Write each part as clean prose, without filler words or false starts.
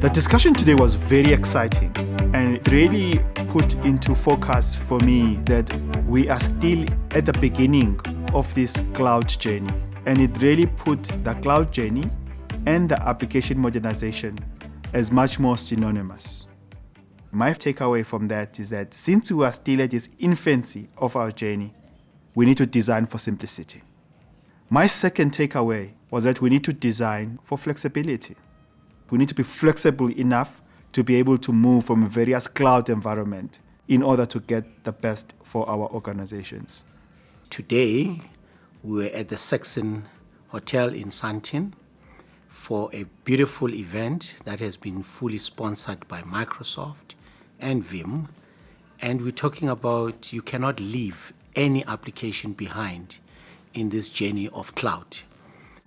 The discussion today was very exciting and it really put into focus for me that we are still at the beginning of this cloud journey. And it really put the cloud journey and the application modernization as much more synonymous. My takeaway from that is that since we are still at this infancy of our journey, we need to design for simplicity. My second takeaway was that we need to design for flexibility. We need to be flexible enough to be able to move from various cloud environments in order to get the best for our organizations. Today, we were at the Saxon Hotel in Sandton for a beautiful event that has been fully sponsored by Microsoft and Veeam. And we're talking about you cannot leave any application behind in this journey of cloud.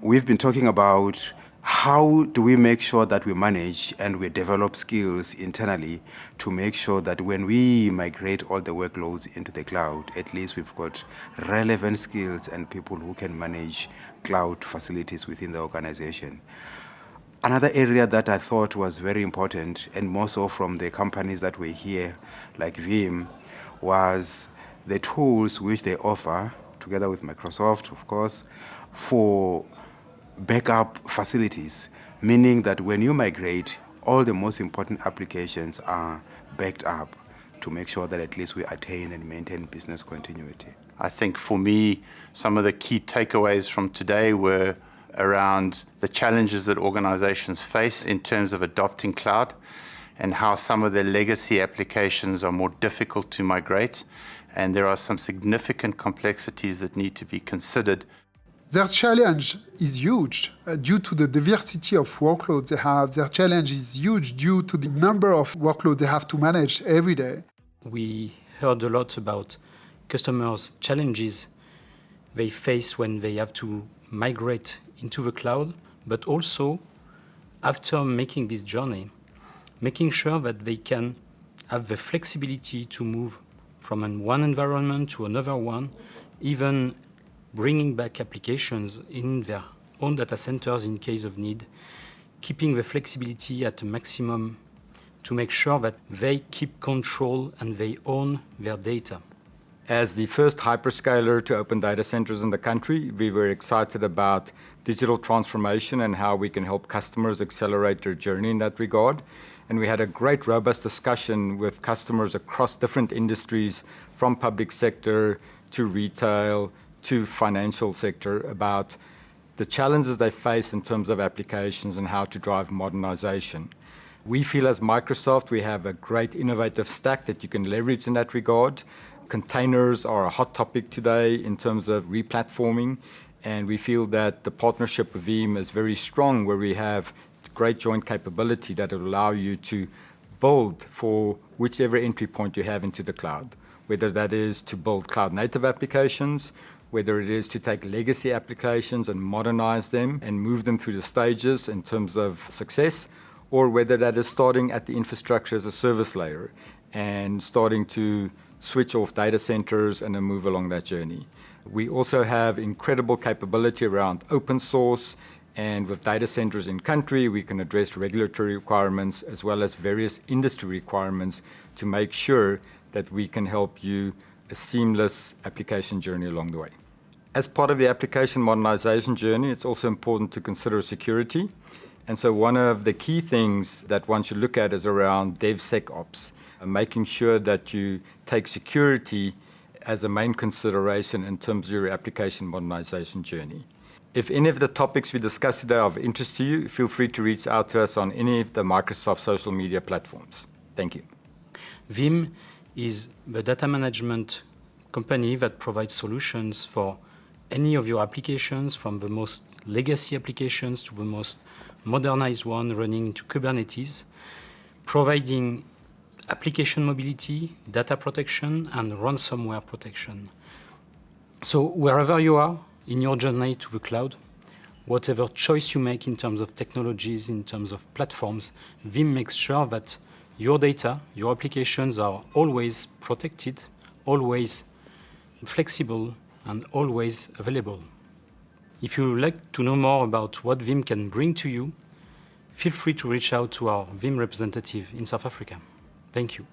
We've been talking about how do we make sure that we manage and we develop skills internally to make sure that when we migrate all the workloads into the cloud, at least we've got relevant skills and people who can manage cloud facilities within the organization. Another area that I thought was very important, and more so from the companies that were here, like Veeam, was the tools which they offer, together with Microsoft, of course, for backup facilities, meaning that when you migrate, all the most important applications are backed up to make sure that at least we attain and maintain business continuity. I think for me, some of the key takeaways from today were around the challenges that organizations face in terms of adopting cloud and how some of their legacy applications are more difficult to migrate. And there are some significant complexities that need to be considered. Their challenge is huge due to the diversity of workloads they have. Their challenge is huge due to the number of workloads they have to manage every day. We heard a lot about customers' challenges they face when they have to migrate into the cloud, but also after making this journey, making sure that they can have the flexibility to move from one environment to another one, even bringing back applications in their own data centers in case of need, keeping the flexibility at a maximum to make sure that they keep control and they own their data. As the first hyperscaler to open data centers in the country, we were excited about digital transformation and how we can help customers accelerate their journey in that regard. And we had a great, robust discussion with customers across different industries, from public sector to retail to financial sector, about the challenges they face in terms of applications and how to drive modernization. We feel as Microsoft, we have a great innovative stack that you can leverage in that regard. Containers are a hot topic today in terms of replatforming, and we feel that the partnership with Veeam is very strong, where we have great joint capability that will allow you to build for whichever entry point you have into the cloud, whether that is to build cloud-native applications, whether it is to take legacy applications and modernize them and move them through the stages in terms of success, or whether that is starting at the infrastructure as a service layer and starting to switch off data centers and then move along that journey. We also have incredible capability around open source, and with data centers in country, we can address regulatory requirements as well as various industry requirements to make sure that we can help you a seamless application journey along the way. As part of the application modernization journey, it's also important to consider security. And so one of the key things that one should look at is around DevSecOps, making sure that you take security as a main consideration in terms of your application modernization journey. If any of the topics we discussed today are of interest to you, feel free to reach out to us on any of the Microsoft social media platforms. Thank you. Veeam is the data management company that provides solutions for any of your applications, from the most legacy applications to the most modernized one running into Kubernetes, providing application mobility, data protection, and ransomware protection. So wherever you are in your journey to the cloud, whatever choice you make in terms of technologies, in terms of platforms, Veeam makes sure that your data, your applications are always protected, always flexible, and always available. If you would like to know more about what Veeam can bring to you, feel free to reach out to our Veeam representative in South Africa. Thank you.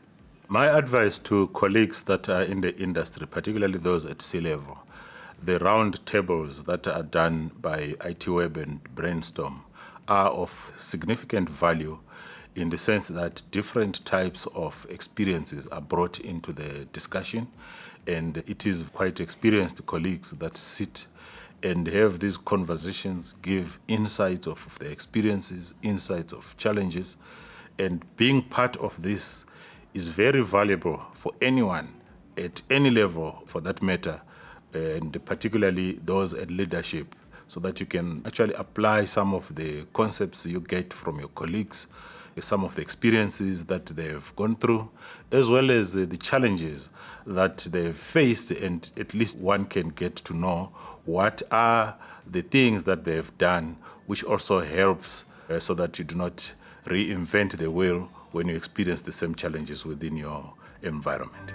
My advice to colleagues that are in the industry, particularly those at C-level, the round tables that are done by IT Web and Brainstorm are of significant value in the sense that different types of experiences are brought into the discussion, and it is quite experienced colleagues that sit and have these conversations, give insights of their experiences, insights of challenges, and being part of this is very valuable for anyone at any level for that matter, and particularly those at leadership, so that you can actually apply some of the concepts you get from your colleagues, some of the experiences that they've gone through, as well as the challenges that they've faced, and at least one can get to know what are the things that they've done, which also helps so that you do not reinvent the wheel when you experience the same challenges within your environment.